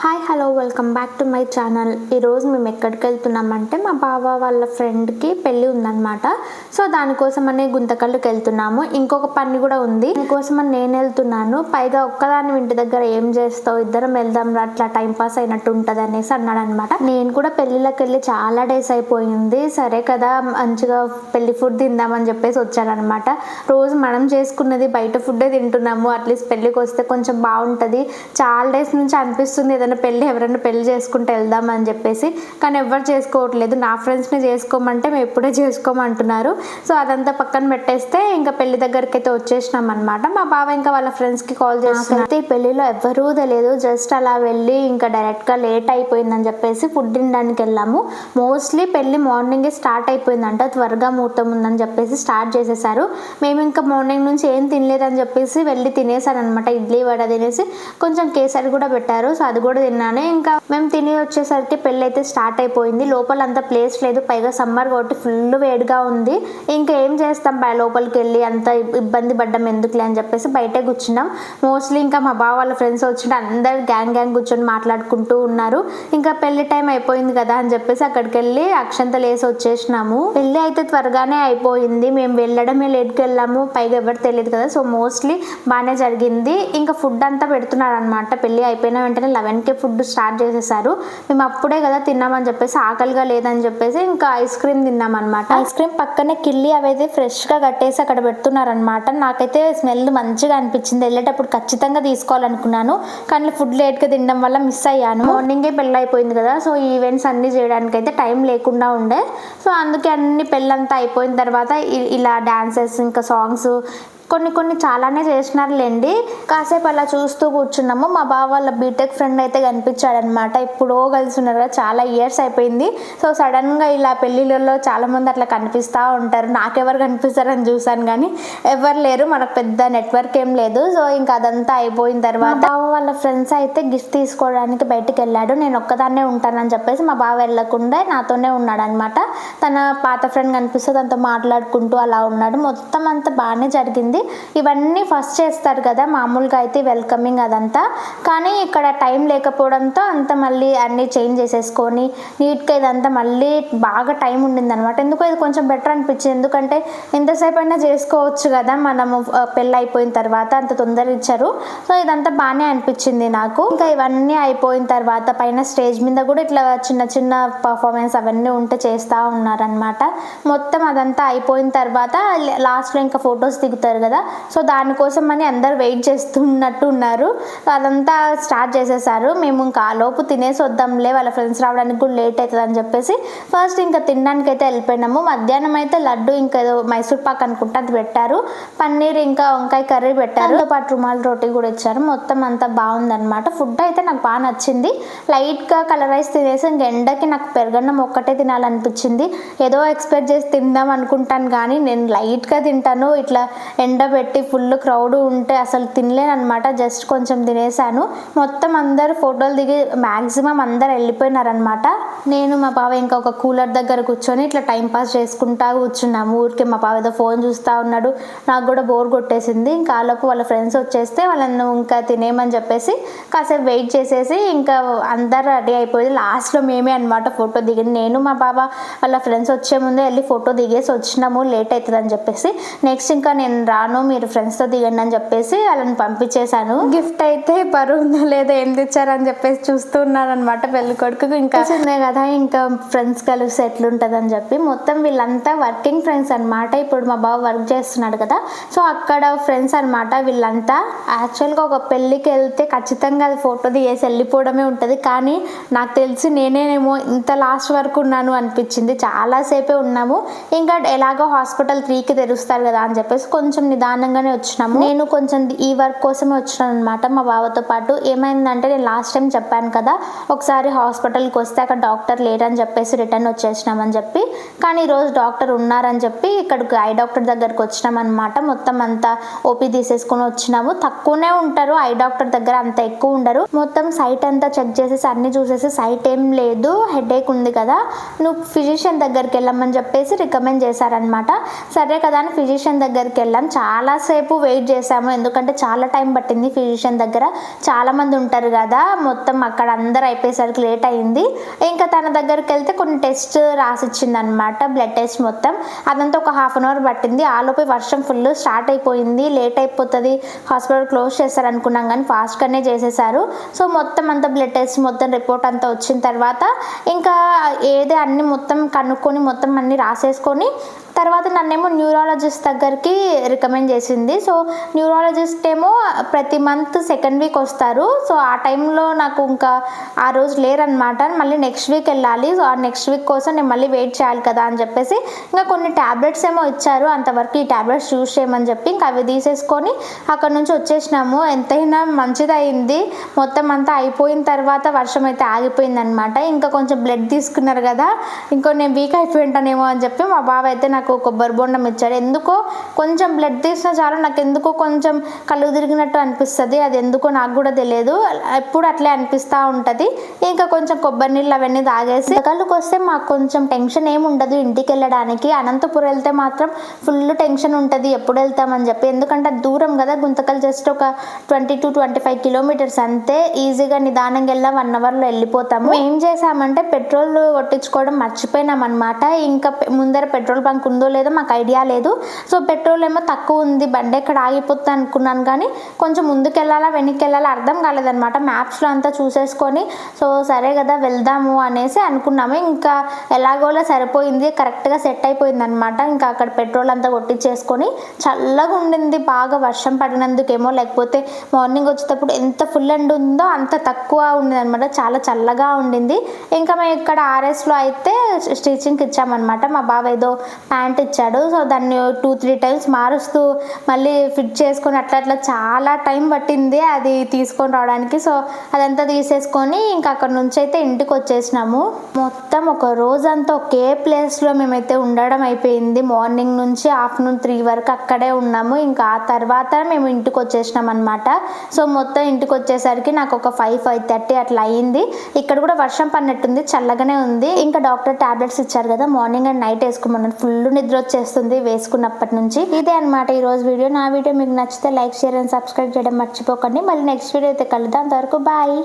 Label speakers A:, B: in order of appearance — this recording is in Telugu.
A: Hi hello welcome back to my channel. ఈరోజు మేము ఎక్కడికి వెళ్తున్నామంటే మా బావ వాళ్ళ ఫ్రెండ్కి పెళ్ళి ఉందన్నమాట. సో దానికోసమని గుంతకల్లుకి వెళ్తున్నాము. ఇంకొక పని కూడా ఉంది, దానికోసమని నేను వెళ్తున్నాను. పైగా ఒక్కదాన్ని ఇంటి దగ్గర ఏం చేస్తావు, ఇద్దరం వెళ్దాం రా, అట్లా టైం పాస్ అయినట్టు ఉంటుంది అనేసి అన్నాడు అనమాట. నేను కూడా పెళ్ళిళ్ళకి వెళ్ళి చాలా డేస్ అయిపోయింది, సరే కదా మంచిగా పెళ్లి ఫుడ్ తిందామని చెప్పేసి వచ్చానమాట. రోజు మనం చేసుకున్నది బయట ఫుడ్డే తింటున్నాము, అట్లీస్ట్ పెళ్ళికి వస్తే కొంచెం బాగుంటుంది. చాలా డేస్ నుంచి అనిపిస్తుంది ఎవరైనా పెళ్లి చేసుకుంటే వెళ్దామని చెప్పేసి, కానీ ఎవరు చేసుకోవట్లేదు. నా ఫ్రెండ్స్ని చేసుకోమంటే మేము ఎప్పుడే చేసుకోమంటున్నారు. సో అదంతా పక్కన పెట్టేస్తే ఇంకా పెళ్లి దగ్గరికి అయితే వచ్చేసినాం అనమాట. మా బావ ఇంకా వాళ్ళ ఫ్రెండ్స్కి కాల్ చేస్తే ఈ పెళ్లిలో ఎవరూ తెలియదు, జస్ట్ అలా వెళ్ళి ఇంకా డైరెక్ట్గా లేట్ అయిపోయిందని చెప్పేసి ఫుడ్ తినడానికి వెళ్ళాము. మోస్ట్లీ పెళ్లి మార్నింగే స్టార్ట్ అయిపోయిందంట, త్వరగా ముహూర్తం ఉందని చెప్పేసి స్టార్ట్ చేసేసారు. మేము ఇంకా మార్నింగ్ నుంచి ఏం తినలేదని చెప్పేసి వెళ్ళి తినేసాను అనమాట. ఇడ్లీ వడ తినేసి కొంచెం కేసరి కూడా పెట్టారు, సో అది కూడా తిన్నాను. ఇంకా మేము తిని వచ్చేసరికి పెళ్ళి అయితే స్టార్ట్ అయిపోయింది. లోపల అంత ప్లేస్ లేదు, పైగా సమ్మర్ కాబట్టి ఫుల్ వేడిగా ఉంది. ఇంకా ఏం చేస్తాం, లోపలికి వెళ్ళి అంత ఇబ్బంది పడ్డం ఎందుకులే అని చెప్పేసి బయటే కూర్చున్నాం. మోస్ట్లీ ఇంకా మా బావ వాళ్ళ ఫ్రెండ్స్ వచ్చిన అందరు గ్యాంగ్ కూర్చొని మాట్లాడుకుంటూ ఉన్నారు. ఇంకా పెళ్లి టైం అయిపోయింది కదా అని చెప్పేసి అక్కడికి వెళ్ళి అక్షంతలు వేసి వచ్చేసినాము. పెళ్లి అయితే త్వరగానే అయిపోయింది, మేము వెళ్ళడమే లేట్కి వెళ్ళాము, పైగా ఎవరు తెలియదు కదా. సో మోస్ట్లీ బాగానే జరిగింది. ఇంకా ఫుడ్ అంతా పెడుతున్నారు అనమాట. పెళ్లి అయిపోయిన వెంటనే 11కే ఫుడ్ స్టార్ట్ చేసేసారు. మేము అప్పుడే కదా తిన్నామని చెప్పేసి ఆకలిగా లేదని చెప్పేసి ఇంకా ఐస్ క్రీమ్ తిన్నామన్నమాట. ఐస్ క్రీమ్ పక్కనే కిల్లి అవైతే ఫ్రెష్గా కట్టేసి అక్కడ పెడుతున్నారనమాట. నాకైతే స్మెల్ మంచిగా అనిపించింది, వెళ్ళేటప్పుడు ఖచ్చితంగా తీసుకోవాలనుకున్నాను, కానీ ఫుడ్ లేట్గా తినడం వల్ల మిస్ అయ్యాను. మార్నింగే పెళ్ళి అయిపోయింది కదా, సో ఈ ఈవెంట్స్ అన్ని చేయడానికి అయితే టైం లేకుండా ఉండే. సో అందుకే అన్ని పెళ్ళంతా అయిపోయిన తర్వాత ఇలా డాన్సెస్ ఇంకా సాంగ్స్ కొన్ని చాలానే చేసినారులేండి. కాసేపు అలా చూస్తూ కూర్చున్నాము. మా బావ వాళ్ళ బీటెక్ ఫ్రెండ్ అయితే కనిపించాడనమాట. ఇప్పుడో కలిసి ఉన్నారు కదా, చాలా ఇయర్స్ అయిపోయింది. సో సడన్గా ఇలా పెళ్ళిళ్ళలో చాలామంది అట్లా కనిపిస్తూ ఉంటారు. నాకెవరు కనిపిస్తారని చూసాను కానీ ఎవరు లేరు, మనకు పెద్ద నెట్వర్క్ ఏం లేదు. సో ఇంకా అదంతా అయిపోయిన తర్వాత బావ వాళ్ళ ఫ్రెండ్స్ అయితే గిఫ్ట్ తీసుకోవడానికి బయటకు వెళ్ళాడు. నేను ఒక్కదాన్నే ఉంటానని చెప్పేసి మా బావ వెళ్ళకుండా నాతోనే ఉన్నాడు అనమాట. తన పాత ఫ్రెండ్ కనిపిస్తే తనతో మాట్లాడుకుంటూ అలా ఉన్నాడు. మొత్తం అంతా బాగానే జరిగింది. ఇవన్నీ ఫస్ట్ చేస్తారు కదా మామూలుగా అయితే, వెల్కమింగ్ అదంతా. కానీ ఇక్కడ టైం లేకపోవడంతో అంతా మళ్ళీ అన్ని చేంజ్ చేసేసుకొని నీట్గా ఇదంతా మళ్ళీ బాగా టైం ఉండింది అనమాట. ఎందుకో ఇది కొంచెం బెటర్ అనిపించింది, ఎందుకంటే ఎంతసేపు అయినా చేసుకోవచ్చు కదా మనము పెళ్ళి అయిపోయిన తర్వాత, అంత తొందర ఇచ్చారు. సో ఇదంతా బాగానే అనిపించింది నాకు. ఇంకా ఇవన్నీ అయిపోయిన తర్వాత పైన స్టేజ్ మీద కూడా ఇట్లా చిన్న చిన్న పర్ఫార్మెన్స్ అవన్నీ ఉంటే చేస్తూ ఉన్నారనమాట. మొత్తం అదంతా అయిపోయిన తర్వాత లాస్ట్లో ఇంకా ఫొటోస్ దిగుతారు కదా, సో దానికోసం అని అందరు వెయిట్ చేస్తున్నట్టు ఉన్నారు. అదంతా స్టార్ట్ చేసేసారు. మేము ఇంకా ఆలోపు తినేసి వద్దాంలే, వాళ్ళ ఫ్రెండ్స్ రావడానికి కూడా లేట్ అవుతుంది అని చెప్పేసి ఫస్ట్ ఇంకా తినడానికి అయితే వెళ్ళిపోయినాము. మధ్యాహ్నం అయితే లడ్డు ఇంకా ఏదో మైసూర్ పాక్ అనుకుంటే అది పెట్టారు, పన్నీర్ ఇంకా వంకాయ కర్రీ పెట్టారు, దాంతో పాటు రుమాల్ రోటీ కూడా ఇచ్చారు. మొత్తం అంతా బాగుందన్నమాట. ఫుడ్ అయితే నాకు బాగా నచ్చింది. లైట్గా కలర్ రైస్ తినేసి ఇంక ఎండకి నాకు పెరగన్నం ఒక్కటే తినాలనిపించింది. ఏదో ఎక్స్పెక్ట్ చేసి తిందాం అనుకుంటాను కానీ నేను లైట్గా తింటాను. ఇట్లా ఎండబెట్టి ఫుల్ క్రౌడ్ ఉంటే అసలు తినలేను అనమాట. జస్ట్ కొంచెం తినేసాను. మొత్తం అందరు ఫోటోలు దిగి మ్యాక్సిమం అందరు వెళ్ళిపోయినారనమాట. నేను మా బావ ఇంకా ఒక కూలర్ దగ్గర కూర్చొని ఇట్లా టైం పాస్ చేసుకుంటా కూర్చున్నాము. ఊరికే మా బావ ఏదో ఫోన్ చూస్తూ ఉన్నాడు, నాకు కూడా బోర్ కొట్టేసింది. ఇంకా ఆలోపు వాళ్ళ ఫ్రెండ్స్ వచ్చేస్తే వాళ్ళను ఇంకా తినేయమని చెప్పేసి కాసేపు వెయిట్ చేసేసి ఇంకా అందరు రెడీ అయిపోయింది. లాస్ట్లో మేమే అనమాట ఫోటో దిగింది. నేను మా బావ వాళ్ళ ఫ్రెండ్స్ వచ్చే ముందే వెళ్ళి ఫోటో దిగేసి వచ్చినాము, లేట్ అవుతుంది అని చెప్పేసి. నెక్స్ట్ ఇంకా నేను రాను, మీరు ఫ్రెండ్స్తో దిగండి అని చెప్పేసి వాళ్ళని పంపించేశాను. గిఫ్ట్ అయితే పరుందో లేదో ఏం తెచ్చారని చెప్పేసి చూస్తూ ఉన్నాను అనమాట పెళ్లి కొడుకు. ఇంకా చిన్నే కదా, ఇంకా ఫ్రెండ్స్ కలిసి ఎట్లుంటుంది అని చెప్పి. మొత్తం వీళ్ళంతా వర్కింగ్ ఫ్రెండ్స్ అనమాట. ఇప్పుడు మా బావ వర్క్ చేస్తున్నాడు కదా, సో అక్కడ ఫ్రెండ్స్ అనమాట వీళ్ళంతా. యాక్చువల్గా ఒక పెళ్ళికి వెళ్తే ఖచ్చితంగా అది ఫోటో దిగేసి వెళ్ళిపోవడమే ఉంటుంది, కానీ నాకు తెలిసి నేనేనేమో ఇంత లాస్ట్ వరకు ఉన్నాను అనిపించింది. చాలాసేపే ఉన్నాము. ఇంకా ఎలాగో హాస్పిటల్ 3కి తెరుస్తారు కదా అని చెప్పేసి కొంచెం నిదానంగానే వచ్చినాము. నేను కొంచెం ఈ వర్క్ కోసమే వచ్చినాను అనమాట మా బావతో పాటు. ఏమైందంటే నేను లాస్ట్ టైం చెప్పాను కదా, ఒకసారి హాస్పిటల్కి వస్తే అక్కడ డాక్టర్ లేరని చెప్పేసి రిటర్న్ వచ్చేసినామని చెప్పి, కానీ ఈరోజు డాక్టర్ ఉన్నారని చెప్పి ఇక్కడికి ఐ డాక్టర్ దగ్గరికి వచ్చినాం అనమాట. మొత్తం అంతా ఓపీ తీసేసుకొని వచ్చినాము. తక్కువనే ఉంటారు ఐ డాక్టర్ దగ్గర, అంత ఎక్కువ ఉండరు. మొత్తం సైట్ అంతా చెక్ చేసేసి అన్ని చూసేసి సైట్ ఏం లేదు, హెడేక్ ఉంది కదా, నువ్వు ఫిజిషియన్ దగ్గరికి వెళ్ళమని చెప్పేసి రికమెండ్ చేశారనమాట. సరే కదా అని ఫిజిషియన్ దగ్గరికి వెళ్ళాం. చాలాసేపు వెయిట్ చేసాము, ఎందుకంటే చాలా టైం పట్టింది. ఫిజిషియన్ దగ్గర చాలామంది ఉంటారు కదా, మొత్తం అక్కడ అందరు అయిపోయేసరికి లేట్ అయింది. ఇంకా తన దగ్గరికి వెళ్తే కొన్ని టెస్ట్ రాసిచ్చింది అనమాట, బ్లడ్ టెస్ట్ మొత్తం. అదంతా ఒక హాఫ్ అన్ అవర్ పట్టింది. ఆలోపే వర్షం ఫుల్ స్టార్ట్ అయిపోయింది, లేట్ అయిపోతుంది, హాస్పిటల్ క్లోజ్ చేస్తారు అనుకున్నాం కానీ ఫాస్ట్గానే చేసేసారు. సో మొత్తం అంతా బ్లడ్ టెస్ట్ మొత్తం రిపోర్ట్ అంతా వచ్చిన తర్వాత ఇంకా అన్ని మొత్తం కనుక్కొని మొత్తం అన్ని రాసేసుకొని తర్వాత నన్నేమో న్యూరాలజిస్ట్ దగ్గరికి రికమెండ్ చేసింది. సో న్యూరాలజిస్ట్ ఏమో ప్రతి మంత్ సెకండ్ వీక్ వస్తారు. సో ఆ టైంలో నాకు ఇంకా ఆ రోజు లేరనమాట, మళ్ళీ నెక్స్ట్ వీక్ వెళ్ళాలి. సో ఆ నెక్స్ట్ వీక్ కోసం నేను మళ్ళీ వెయిట్ చేయాలి కదా అని చెప్పేసి ఇంకా కొన్ని ట్యాబ్లెట్స్ ఏమో ఇచ్చారు, అంతవరకు ఈ ట్యాబ్లెట్స్ యూజ్ చేయమని చెప్పి ఇంకా అవి తీసేసుకొని అక్కడ నుంచి వచ్చేసినాము. ఎంతైనా మంచిది అయింది. మొత్తం అంతా అయిపోయిన తర్వాత వర్షం అయితే ఆగిపోయింది అనమాట. ఇంకా కొంచెం బ్లడ్ తీసుకున్నారు కదా, ఇంకో నేను వీక్ అయిపోయి ఉంటానేమో అని చెప్పి మా బావ అయితే నాకు కొబ్బరి బొండం ఇచ్చాడు. ఎందుకో కొంచెం బ్లడ్ తీసినా చాలు నాకు ఎందుకో కొంచెం కళ్ళు తిరిగినట్టు అనిపిస్తుంది, అది ఎందుకో నాకు కూడా తెలియదు, ఎప్పుడు అట్లే అనిపిస్తూ ఉంటుంది. ఇంకా కొంచెం కొబ్బరి నీళ్ళు అవన్నీ తాగేసి కళ్ళకి వస్తే మాకు కొంచెం టెన్షన్ ఏమి ఉండదు ఇంటికి వెళ్ళడానికి. అనంతపురం వెళ్తే మాత్రం ఫుల్ టెన్షన్ ఉంటుంది ఎప్పుడు వెళ్తామని చెప్పి, ఎందుకంటే దూరం కదా, గుంతకల్ జస్ట్ ఒక 20 to 25 కిలోమీటర్స్ అంతే. ఈజీగా నిదానంగా వెళ్ళా 1 అవర్లో వెళ్ళిపోతాము. ఏం చేసామంటే పెట్రోల్ కొట్టించుకోవడం మర్చిపోయినాం అనమాట. ఇంకా ముందర పెట్రోల్ బంక్ ఉందో లేదో మాకు ఐడియా లేదు. సో పెట్రోల్ ఏమో తక్కువ ఉంది, బండి ఎక్కడ ఆగిపోతుంది అనుకున్నాను కానీ కొంచెం ముందుకు వెళ్ళాలా వెనక్కి వెళ్ళాలా అర్థం కాలేదనమాట. మ్యాప్స్లో అంతా చూసేసుకొని సో సరే కదా వెళ్దాము అనేసి అనుకున్నాము. ఇంకా ఎలాగోలా సరిపోయింది, కరెక్ట్గా సెట్ అయిపోయింది అనమాట. ఇంకా అక్కడ పెట్రోల్ అంతా కొట్టించేసుకొని చల్లగా ఉండింది, బాగా వర్షం పడినందుకేమో, లేకపోతే మార్నింగ్ వచ్చేటప్పుడు ఎంత ఫుల్ ఎండ్ ఉందో అంత తక్కువ ఉండింది అనమాట, చాలా చల్లగా ఉండింది. ఇంకా మేము ఇక్కడ ఆర్ఎస్లో అయితే స్టిచ్చింగ్కి ఇచ్చామన్నమాట. మా బావ ఏదో ప్యాంట్ ఇచ్చాడు, సో దాన్ని 2-3 టైమ్స్ మారుస్తూ మళ్ళీ ఫిట్ చేసుకొని అట్లా చాలా టైం పట్టింది అది తీసుకొని రావడానికి. సో అదంతా తీసేసుకొని ఇంకా అక్కడ నుంచి అయితే ఇంటికి వచ్చేసినాము. మొత్తం ఒక రోజంతా ఒకే ప్లేస్లో మేమైతే ఉండడం అయిపోయింది. మార్నింగ్ నుంచి ఆఫ్టర్నూన్ 3 వరకు అక్కడే ఉన్నాము. ఇంకా ఆ తర్వాత మేము ఇంటికి వచ్చేసినాం అనమాట. సో మొత్తం ఇంటికి వచ్చేసరికి నాకు ఒక 5-5:30 అట్లా అయ్యింది. ఇక్కడ కూడా వర్షం పడినట్టుంది, చల్లగానే ఉంది. ఇంకా డాక్టర్ టాబ్లెట్స్ ఇచ్చారు కదా, మార్నింగ్ అండ్ నైట్ వేసుకోమన్నారు. ఫుల్ నిద్ర వచ్చేస్తుంది వేసుకున్నప్పటి నుంచి. ఇదే అనమాట ఈరోజు వీడియో. నా వీడియో మీకు నచ్చితే లైక్, షేర్ అండ్ సబ్స్క్రైబ్ చేయడం మర్చిపోకండి. మళ్ళీ నెక్స్ట్ వీడియో అయితే కలుద్దాం. అంతవరకు బాయ్.